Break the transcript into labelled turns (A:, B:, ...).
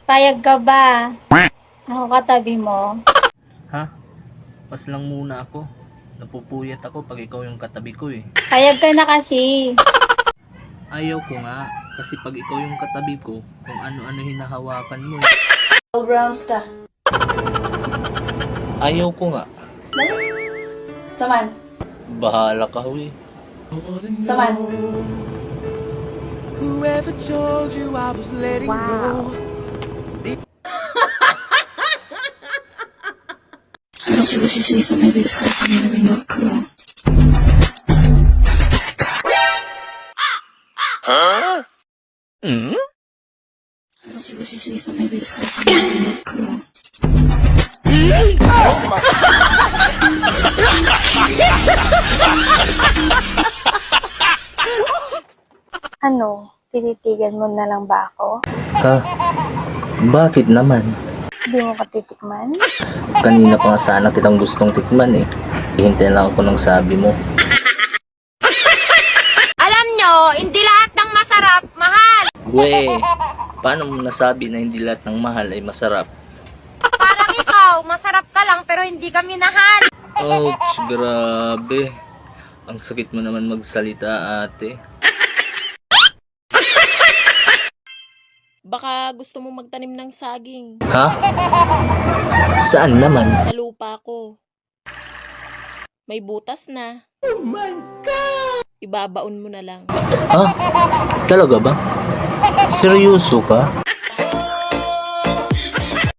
A: Payag ka ba? Ako katabi mo.
B: Ha? Pas lang muna ako. Napupuyat ako pag ikaw yung katabi ko eh.
A: Payag ka na kasi.
B: Ayaw ko nga. Kasi pag ikaw yung katabi ko, kung ano-ano hinahawakan mo eh.
C: Brownsta.
B: Ayaw ko nga.
C: Saman.
B: Bahala ka eh.
C: Saman.
D: Whoever told you I was letting go?
E: I don't see what you see, so maybe it's like I'm never not cool. I don't see what you see, so maybe it's like I'm never not cool.
A: Ano? Tititigan mo na lang ba ako?
B: Ha? Bakit naman?
A: Hindi mo ka titikman?
B: Kanina pa nga sana kitang gustong tikman eh. Hihintay lang ako ng sabi mo.
F: Alam nyo, hindi lahat ng masarap, mahal.
B: We, paano mo nasabi na hindi lahat ng mahal ay masarap?
F: Parang ikaw, masarap ka lang pero hindi ka minahal.
B: Ouch, grabe. Ang sakit mo naman magsalita, ate.
G: Baka gusto mo magtanim ng saging
B: Ha? Saan naman?
G: sa lupa ko. May butas na.
D: Oh my God!
G: Ibabaon mo na lang.
B: Ha? Talaga ba? Seryoso ka?